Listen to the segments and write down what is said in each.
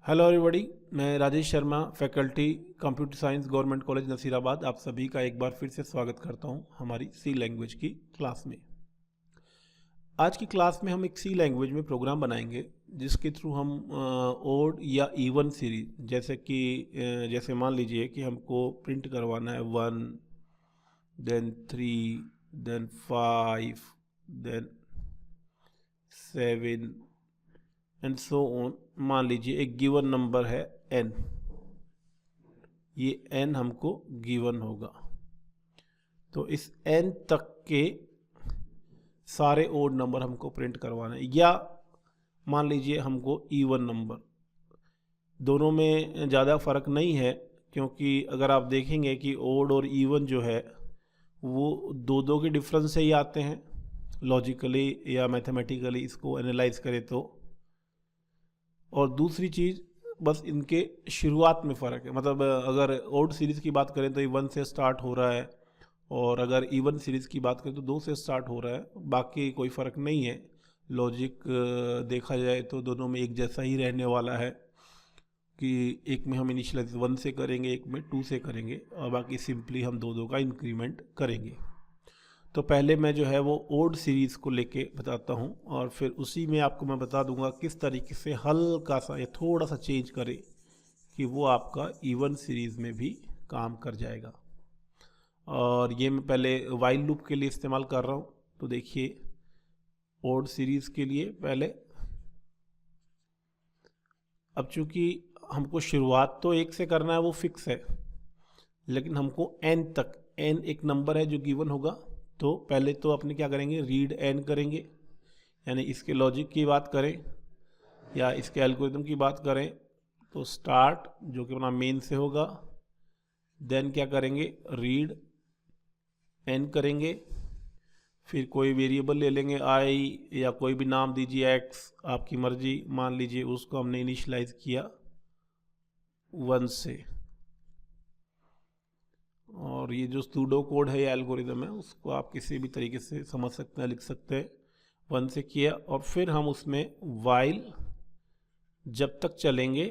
Hello everybody, मैं Rajesh Sharma, faculty computer science, government college Nasirabad. आप सभी का एक बार फिर से स्वागत करता हूं हमारी सी लैंग्वेज की क्लास में। आज की क्लास में हम एक सी लैंग्वेज में प्रोग्राम बनाएंगे जिसके थ्रू हम ओड या इवन सीरीज, जैसे मान लीजिए कि हमको प्रिंट करवाना है 1, then 3, then 5, then 7 and so on. मान लीजिए एक गिवन नंबर है n, ये n हमको गिवन होगा, तो इस n तक के सारे ओड नंबर हमको प्रिंट करवाना है। या मान लीजिए हमको इवन नंबर, दोनों में ज़्यादा फ़र्क नहीं है, क्योंकि अगर आप देखेंगे कि ओड और इवन जो है वो दो दो के डिफरेंस से ही आते हैं, लॉजिकली या मैथमेटिकली इसको एनालाइज करें तो। और दूसरी चीज़, बस इनके शुरुआत में फ़र्क है। मतलब अगर ओड सीरीज़ की बात करें तो ये 1 से स्टार्ट हो रहा है, और अगर इवन सीरीज़ की बात करें तो 2 से स्टार्ट हो रहा है। बाकी कोई फ़र्क नहीं है। लॉजिक देखा जाए तो दोनों में एक जैसा ही रहने वाला है कि एक में हम इनिशियलाइज 1 से करेंगे, एक में 2 से करेंगे, और बाकी सिंपली हम दो का इंक्रीमेंट करेंगे। तो पहले मैं जो है वो ओड सीरीज़ को लेके बताता हूँ, और फिर उसी में आपको मैं बता दूंगा किस तरीके से हल्का सा या थोड़ा सा चेंज करें कि वो आपका इवन सीरीज़ में भी काम कर जाएगा। और ये मैं पहले वाइल लूप के लिए इस्तेमाल कर रहा हूँ। तो देखिए, ओड सीरीज़ के लिए पहले, अब चूंकि हमको शुरुआत तो 1 से करना है, वो फिक्स है, लेकिन हमको n तक, n एक नंबर है जो गिवन होगा। तो पहले तो अपने क्या करेंगे, रीड n करेंगे, यानी इसके लॉजिक की बात करें या इसके एल्गोरिथम की बात करें तो स्टार्ट जो कि अपना मेन से होगा, देन क्या करेंगे, रीड n करेंगे, फिर कोई वेरिएबल ले लेंगे i, या कोई भी नाम दीजिए x, आपकी मर्जी। मान लीजिए उसको हमने इनिशियलाइज किया 1 से, और ये जो सूडो कोड है या एल्गोरिदम है उसको आप किसी भी तरीके से समझ सकते हैं, लिख सकते हैं। 1 से किया, और फिर हम उसमें वाइल जब तक चलेंगे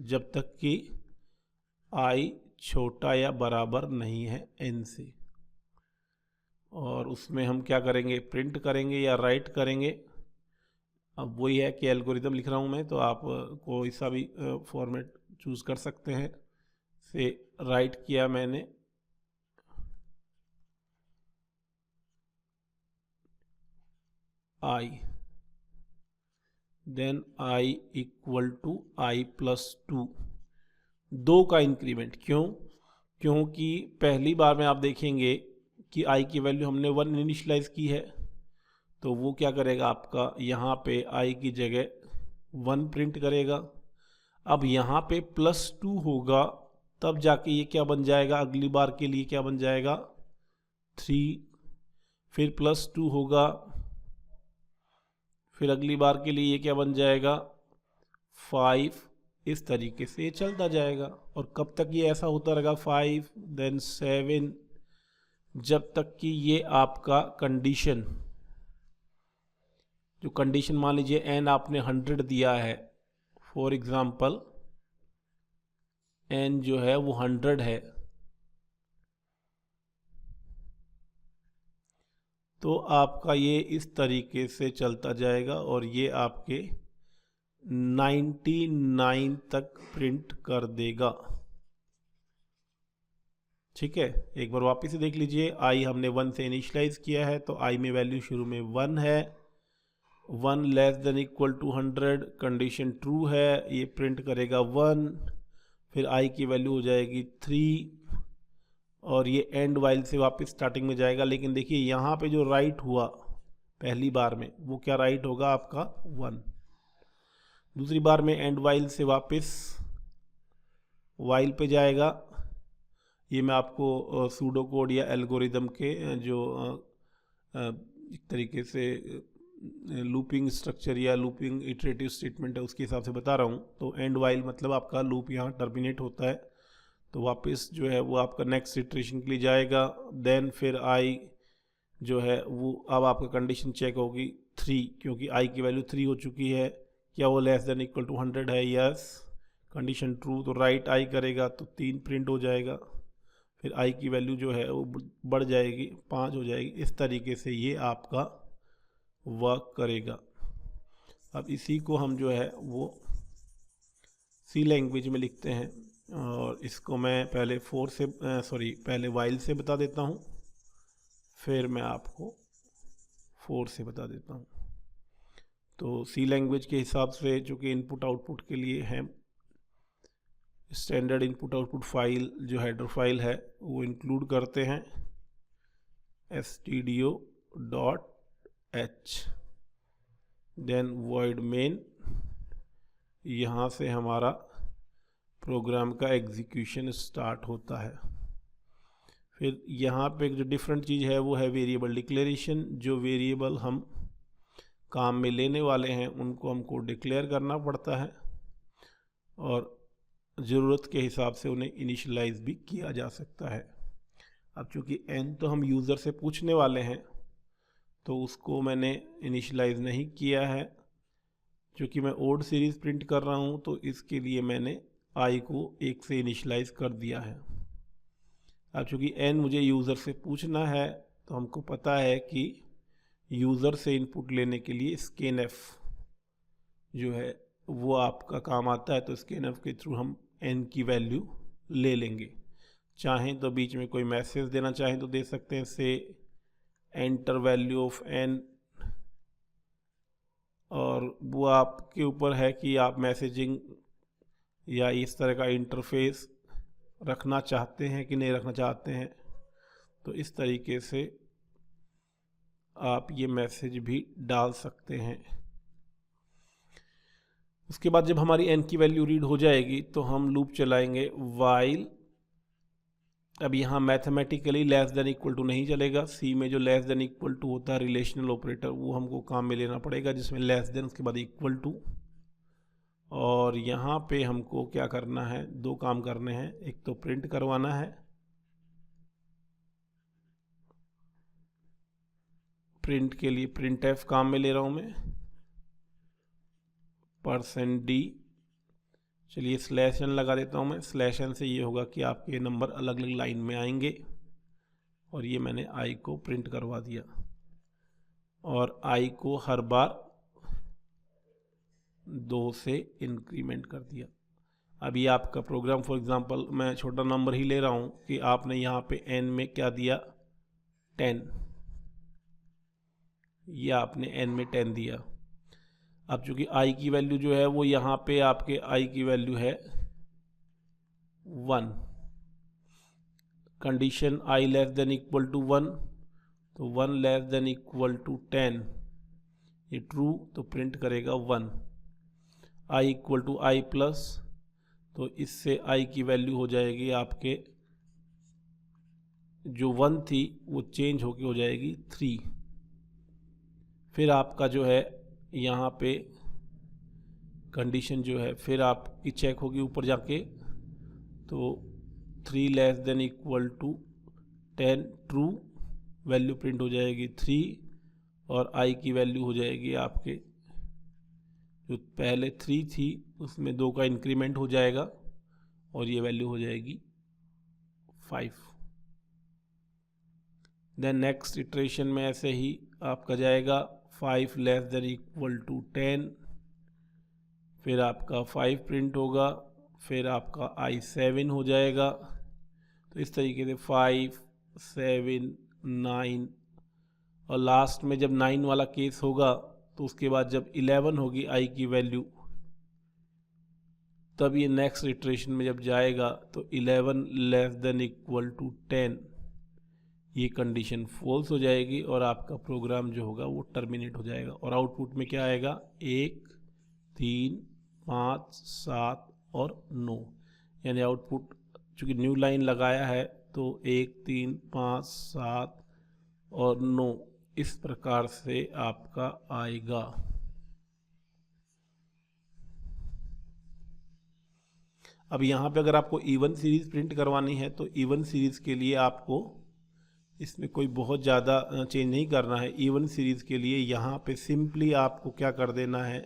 जब तक कि i छोटा या बराबर नहीं है n से। और उसमें हम क्या करेंगे, प्रिंट करेंगे या राइट करेंगे। अब वही है कि एल्गोरिदम लिख रहा हूँ मैं, तो आप कोई सा भी फॉर्मेट चूज़ कर सकते हैं। से राइट किया मैंने, i, then i equal to i plus 2, 2 का इंक्रीमेंट। क्योंकि पहली बार में आप देखेंगे कि i की वैल्यू हमने 1 इनिशियलाइज की है, तो वो क्या करेगा, आपका यहाँ पे i की जगह 1 प्रिंट करेगा। अब यहाँ पे प्लस 2 होगा, तब जाके ये क्या बन जाएगा, अगली बार के लिए क्या बन जाएगा, 3, फिर प्लस 2 होगा, फिर अगली बार के लिए ये क्या बन जाएगा, 5। इस तरीके से ये चलता जाएगा। और कब तक ये ऐसा होता रहेगा, 5 देन 7, जब तक कि ये आपका कंडीशन, जो कंडीशन मान लीजिए n आपने 100 दिया है, फॉर एग्जांपल n जो है वो 100 है, तो आपका ये इस तरीके से चलता जाएगा और ये आपके 99 तक प्रिंट कर देगा। ठीक है, एक बार वापस से देख लीजिए। i हमने 1 से इनिशियलाइज किया है, तो i में वैल्यू शुरू में 1 है, 1 less than equal to 100, condition true है, ये प्रिंट करेगा 1, फिर i की वैल्यू हो जाएगी 3, और ये एंड वाइल से वापस स्टार्टिंग में जाएगा। लेकिन देखिए यहाँ पे जो राइट हुआ पहली बार में, वो क्या राइट होगा, आपका 1। दूसरी बार में एंड वाइल से वापस वाइल पे जाएगा। ये मैं आपको सूडो कोड या एल्गोरिदम के जो एक तरीके से लूपिंग स्ट्रक्चर या लूपिंग इटरेटिव स्टेटमेंट है उसके हिसाब से बता रहा हूँ। तो एंड वाइल मतलब आपका लूप यहाँ टर्मिनेट होता है, तो वापस जो है वो आपका नेक्स्ट इटरेशन के लिए जाएगा। देन फिर i जो है वो, अब आपका कंडीशन चेक होगी 3, क्योंकि i की वैल्यू 3 हो चुकी है, क्या वो लेस देन इक्वल टू 100 है? यस। कंडीशन ट्रू, तो राइट आई करेगा तो 3 प्रिंट हो जाएगा, फिर आई की वैल्यू जो है वो बढ़ जाएगी, 5 हो जाएगी। इस तरीके से ये आपका वर्क करेगा। अब इसी को हम जो है वो सी लैंग्वेज में लिखते हैं, और इसको मैं पहले पहले वाइल से बता देता हूँ, फिर मैं आपको फोर से बता देता हूँ। तो सी लैंग्वेज के हिसाब से चूँकि इनपुट आउटपुट के लिए है स्टैंडर्ड इनपुट आउटपुट फाइल, जो हेडर फाइल है वो इंक्लूड करते हैं stdio.h, देन void main, यहाँ से हमारा प्रोग्राम का एग्जीक्यूशन स्टार्ट होता है। फिर यहाँ पे एक जो डिफरेंट चीज़ है वो है वेरिएबल डिक्लेरेशन। जो वेरिएबल हम काम में लेने वाले हैं उनको हमको डिक्लेयर करना पड़ता है, और ज़रूरत के हिसाब से उन्हें इनिशियलाइज भी किया जा सकता है। अब चूँकि n तो हम यूज़र से पूछने वाले हैं तो उसको मैंने इनिशियलाइज नहीं किया है। चूँकि मैं ओड सीरीज़ प्रिंट कर रहा हूँ तो इसके लिए मैंने i को 1 से इनिशियलाइज कर दिया है। अब चूँकि n मुझे यूज़र से पूछना है तो हमको पता है कि यूज़र से इनपुट लेने के लिए स्कैनफ जो है वो आपका काम आता है, तो स्कैनफ के थ्रू हम n की वैल्यू ले लेंगे। चाहें तो बीच में कोई मैसेज देना चाहें तो दे सकते हैं, से एंटर वैल्यू ऑफ n, और वो आपके ऊपर है कि आप मैसेजिंग या इस तरह का इंटरफेस रखना चाहते हैं कि नहीं रखना चाहते हैं। तो इस तरीके से आप ये मैसेज भी डाल सकते हैं। उसके बाद जब हमारी n की वैल्यू रीड हो जाएगी तो हम लूप चलाएंगे वाइल। अब यहाँ mathematically less than equal to नहीं चलेगा, सी में जो लेस देन इक्वल टू होता है रिलेशनल ऑपरेटर वो हमको काम में लेना पड़ेगा, जिसमें लेस देन उसके बाद इक्वल टू। और यहाँ पे हमको क्या करना है, दो काम करने हैं। एक तो प्रिंट करवाना है, प्रिंट के लिए प्रिंट एफ काम में ले रहा हूँ मैं, %d, चलिए /n लगा देता हूँ मैं। /n से ये होगा कि आपके नंबर अलग अलग लाइन में आएंगे, और ये मैंने i को प्रिंट करवा दिया, और i को हर बार 2 से इंक्रीमेंट कर दिया। अभी आपका प्रोग्राम फॉर एग्जांपल मैं छोटा नंबर ही ले रहा हूँ कि आपने यहाँ पे n में क्या दिया, 10, ये आपने n में 10 दिया। अब चूंकि i की वैल्यू जो है वो यहाँ पे आपके i की वैल्यू है 1, condition i less than equal to 1, तो 1 लेस देन इक्वल टू 10, ये ट्रू, तो प्रिंट करेगा 1। i equal to i plus, तो इससे i की वैल्यू हो जाएगी आपके, जो 1 थी वो चेंज होके हो जाएगी 3। फिर आपका जो है यहाँ पे कंडीशन जो है फिर आपकी चेक होगी ऊपर जाके, तो 3 less than equal to 10 true, value print हो जाएगी 3, और i की वैल्यू हो जाएगी आपके, जो पहले 3 थी उसमें 2 का इंक्रीमेंट हो जाएगा, और ये वैल्यू हो जाएगी 5। देन नेक्स्ट इटरेशन में ऐसे ही आपका जाएगा 5 लेस देन इक्वल टू 10, फिर आपका 5 प्रिंट होगा, फिर आपका i 7 हो जाएगा। तो इस तरीके से 5, 7, 9, और लास्ट में जब 9 वाला केस होगा तो उसके बाद जब 11 होगी i की वैल्यू, तब ये नेक्स्ट इटरेशन में जब जाएगा तो 11 लेस देन इक्वल टू 10, ये कंडीशन फॉल्स हो जाएगी, और आपका प्रोग्राम जो होगा वो टर्मिनेट हो जाएगा। और आउटपुट में क्या आएगा, 1, 3, 5, 7 और 9, यानी आउटपुट चूँकि न्यू लाइन लगाया है तो 1, 3, 5, 7 और 9 इस प्रकार से आपका आएगा। अब यहाँ पे अगर आपको इवन सीरीज प्रिंट करवानी है तो इवन सीरीज के लिए आपको इसमें कोई बहुत ज़्यादा चेंज नहीं करना है। इवन सीरीज के लिए यहाँ पे सिंपली आपको क्या कर देना है,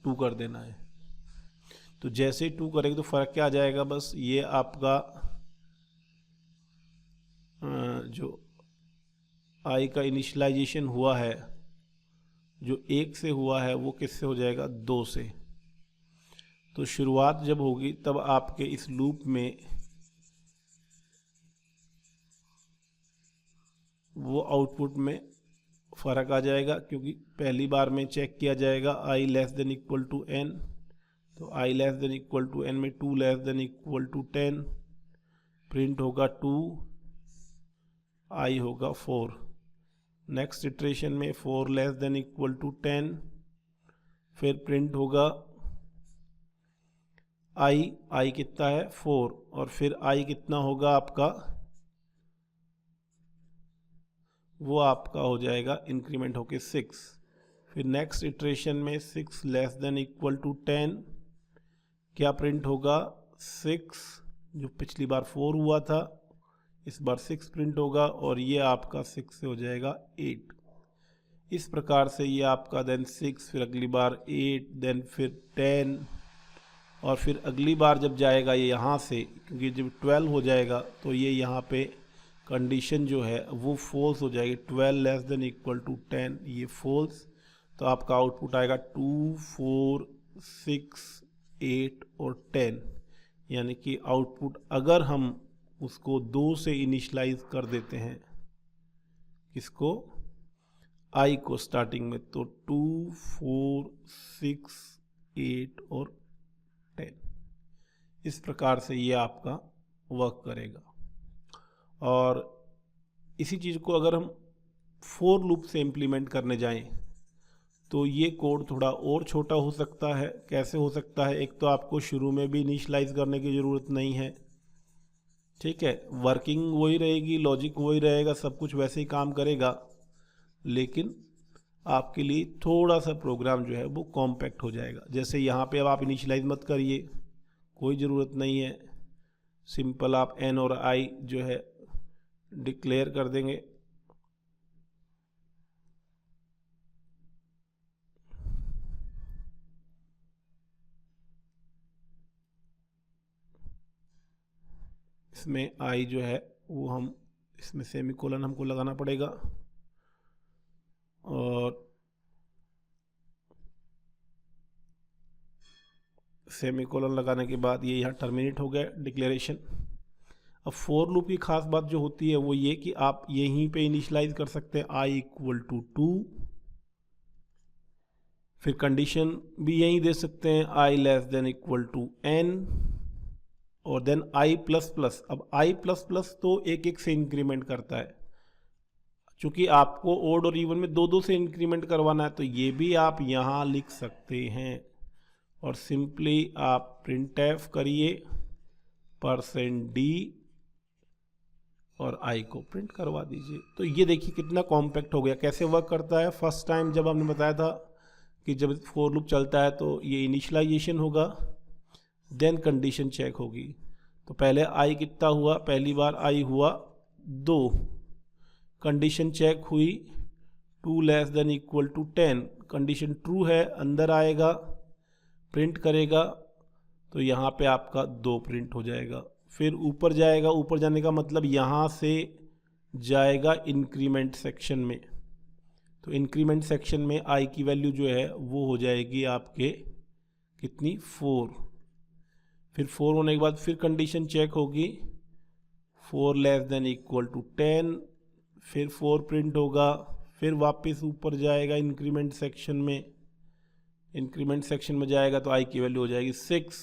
2 कर देना है। तो जैसे ही 2 करेंगे तो फ़र्क क्या आ जाएगा, बस ये आपका जो आई का इनिशियलाइजेशन हुआ है, जो 1 से हुआ है, वो किससे हो जाएगा, 2 से। तो शुरुआत जब होगी तब आपके इस लूप में वो आउटपुट में फ़र्क आ जाएगा, क्योंकि पहली बार में चेक किया जाएगा i less than equal to n. तो i less than equal to n में 2 less than equal to 10 print होगा 2, आई होगा 4। नेक्स्ट इटरेशन में 4 लेस देन इक्वल टू 10, फिर प्रिंट होगा आई कितना है 4, और फिर आई कितना होगा आपका, वो आपका हो जाएगा इंक्रीमेंट होके 6। फिर नेक्स्ट इटरेशन में 6 लेस देन इक्वल टू 10 क्या प्रिंट होगा, 6, जो पिछली बार 4 हुआ था, इस बार 6 प्रिंट होगा, और ये आपका 6 से हो जाएगा 8। इस प्रकार से ये आपका देन 6, फिर अगली बार 8, देन फिर 10, और फिर अगली बार जब जाएगा ये यहाँ से, क्योंकि जब 12 हो जाएगा तो ये यहाँ पे कंडीशन जो है वो फॉल्स हो जाएगी। 12 लेस देन इक्वल टू 10, ये फॉल्स, तो आपका आउटपुट आएगा 2, 4, 6, 8 और 10। यानी कि आउटपुट अगर हम उसको 2 से इनिशलाइज कर देते हैं, किसको, आई को स्टार्टिंग में, तो 2, 4, 6, 8 और 10, इस प्रकार से ये आपका वर्क करेगा। और इसी चीज़ को अगर हम फोर लूप से इम्प्लीमेंट करने जाएं तो ये कोड थोड़ा और छोटा हो सकता है। कैसे हो सकता है, एक तो आपको शुरू में भी इनिशलाइज करने की ज़रूरत नहीं है, ठीक है, वर्किंग वही रहेगी, लॉजिक वही रहेगा, सब कुछ वैसे ही काम करेगा, लेकिन आपके लिए थोड़ा सा प्रोग्राम जो है वो कॉम्पैक्ट हो जाएगा। जैसे यहाँ पे अब आप इनिशलाइज मत करिए, कोई ज़रूरत नहीं है, सिंपल आप एन और आई जो है डिक्लेयर कर देंगे। इसमें आई जो है वो हम इसमें सेमीकोलन हमको लगाना पड़ेगा, और सेमीकोलन लगाने के बाद ये यहाँ टर्मिनेट हो गया डिक्लेरेशन। अब फोर लूप की खास बात जो होती है वो ये कि आप यहीं पे इनिशलाइज कर सकते हैं आई इक्वल टू 2, फिर कंडीशन भी यहीं दे सकते हैं i less than equal to n, और देन आई प्लस प्लस। अब आई प्लस प्लस तो एक एक से इंक्रीमेंट करता है, चूंकि आपको ओड और इवन में दो दो से इंक्रीमेंट करवाना है, तो ये भी आप यहाँ लिख सकते हैं, और सिंपली आप प्रिंट एफ करिए %d और आई को प्रिंट करवा दीजिए। तो ये देखिए कितना कॉम्पैक्ट हो गया। कैसे वर्क करता है, फर्स्ट टाइम जब हमने बताया था कि जब फोर लूप चलता है तो ये इनिशियलाइजेशन होगा, देन कंडीशन चेक होगी। तो पहले आई कितना हुआ, पहली बार आई हुआ 2, कंडीशन चेक हुई 2 less than equal to 10, condition true है, अंदर आएगा प्रिंट करेगा, तो यहाँ पे आपका 2 प्रिंट हो जाएगा। फिर ऊपर जाएगा, ऊपर जाने का मतलब यहाँ से जाएगा इंक्रीमेंट सेक्शन में, तो इंक्रीमेंट सेक्शन में आई की वैल्यू जो है वो हो जाएगी आपके कितनी 4। फिर 4 होने के बाद फिर कंडीशन चेक होगी 4 लेस देन इक्वल टू 10, फिर 4 प्रिंट होगा, फिर वापस ऊपर जाएगा इंक्रीमेंट सेक्शन में, इंक्रीमेंट सेक्शन में जाएगा तो आई की वैल्यू हो जाएगी 6,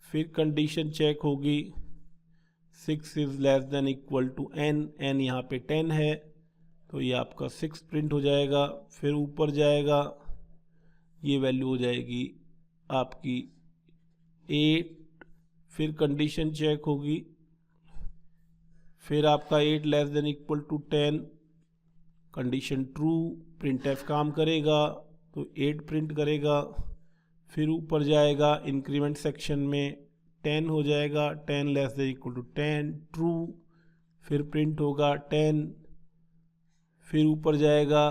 फिर कंडीशन चेक होगी 6 is less than equal to n, n यहाँ पे 10 है, तो ये आपका 6 प्रिंट हो जाएगा। फिर ऊपर जाएगा, ये वैल्यू हो जाएगी आपकी 8, फिर कंडीशन चेक होगी, फिर आपका 8 less than equal to 10, condition true, printf काम करेगा तो 8 प्रिंट करेगा। फिर ऊपर जाएगा इंक्रीमेंट सेक्शन में 10 हो जाएगा, 10 less than equal to 10 true, फिर प्रिंट होगा 10, फिर ऊपर जाएगा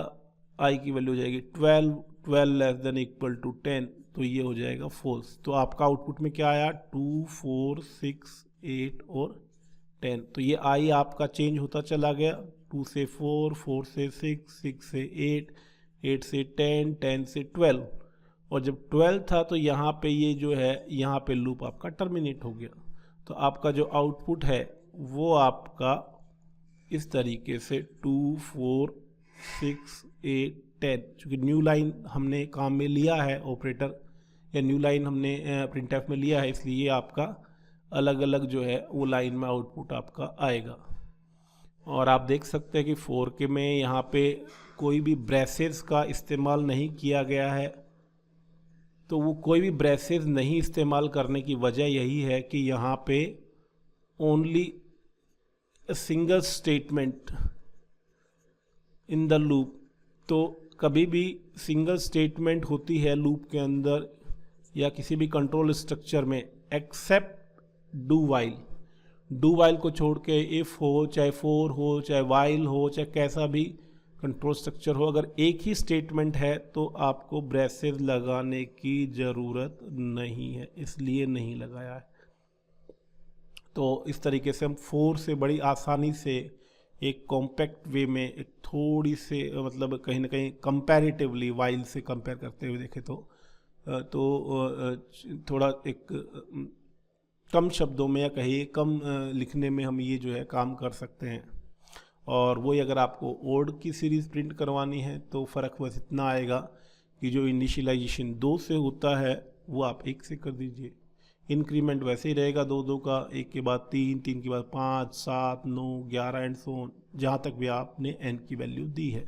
आई की वैल्यू हो जाएगी 12, 12 लेस देन इक्वल टू 10 तो ये हो जाएगा फॉल्स। तो आपका आउटपुट में क्या आया, 2, 4, 6, 8 और 10। तो ये आई आपका चेंज होता चला गया, 2 से 4, 4 से 6, 6 से 8, 8 से 10, 10 से 12। और जब 12 था तो यहाँ पे ये जो है, यहाँ पे लूप आपका टर्मिनेट हो गया। तो आपका जो आउटपुट है वो आपका इस तरीके से 2, 4, 6, 8, 10, चूँकि न्यू लाइन हमने काम में लिया है ऑपरेटर, या न्यू लाइन हमने प्रिंटफ में लिया है, इसलिए आपका अलग अलग जो है वो लाइन में आउटपुट आपका आएगा। और आप देख सकते हैं कि 4K में यहाँ पे कोई भी ब्रेसेस का इस्तेमाल नहीं किया गया है। तो वो कोई भी ब्रेसेस नहीं इस्तेमाल करने की वजह यही है कि यहाँ पे only single statement in the loop. तो कभी भी सिंगल स्टेटमेंट होती है लूप के अंदर या किसी भी कंट्रोल स्ट्रक्चर में, एक्सेप्ट डू वाइल को छोड़ के इफ़ हो, चाहे फॉर हो, चाहे वाइल हो, चाहे कैसा भी कंट्रोल स्ट्रक्चर हो, अगर एक ही स्टेटमेंट है तो आपको ब्रेसेस लगाने की ज़रूरत नहीं है, इसलिए नहीं लगाया है। तो इस तरीके से हम 4 से बड़ी आसानी से एक कॉम्पैक्ट वे में, एक थोड़ी से मतलब कहीं ना कहीं कंपैरेटिवली वाइल से कंपेयर करते हुए देखें तो थोड़ा एक कम शब्दों में या कहिए कम लिखने में हम ये जो है काम कर सकते हैं। और वही अगर आपको ओड की सीरीज़ प्रिंट करवानी है तो फ़र्क बस इतना आएगा कि जो इनिशियलाइजेशन 2 से होता है वो आप 1 से कर दीजिए, इंक्रीमेंट वैसे ही रहेगा 2 का, 1 के बाद 3, 3 के बाद 5, 7, 9, 11 एंड सो ऑन, जहाँ तक भी आपने n की वैल्यू दी है।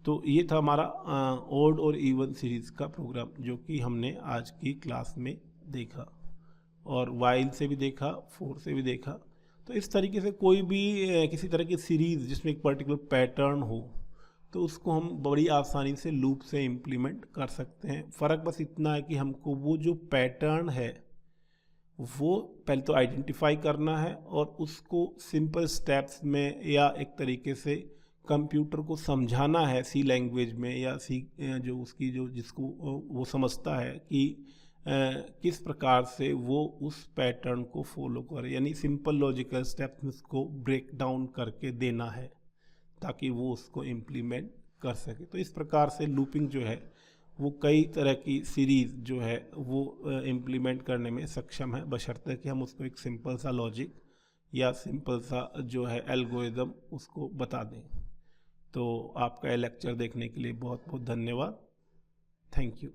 तो ये था हमारा ओड और इवन सीरीज़ का प्रोग्राम जो कि हमने आज की क्लास में देखा, और वाइल से भी देखा, 4 से भी देखा। तो इस तरीके से कोई भी किसी तरह की सीरीज़ जिसमें एक पर्टिकुलर पैटर्न हो तो उसको हम बड़ी आसानी से लूप से इम्प्लीमेंट कर सकते हैं। फ़र्क बस इतना है कि हमको वो जो पैटर्न है वो पहले तो आइडेंटिफाई करना है और उसको सिंपल स्टेप्स में या एक तरीके से कंप्यूटर को समझाना है सी लैंग्वेज में, या सी जो उसकी जो जिसको वो समझता है कि किस प्रकार से वो उस पैटर्न को फॉलो करे, यानी सिंपल लॉजिकल स्टेप्स में उसको ब्रेक डाउन करके देना है ताकि वो उसको इम्प्लीमेंट कर सके। तो इस प्रकार से लूपिंग जो है वो कई तरह की सीरीज़ जो है वो इम्प्लीमेंट करने में सक्षम है, बशर्ते कि हम उसको एक सिंपल सा लॉजिक या सिंपल सा जो है एल्गोरिदम उसको बता दें। तो आपका ये लेक्चर देखने के लिए बहुत बहुत धन्यवाद। Thank you.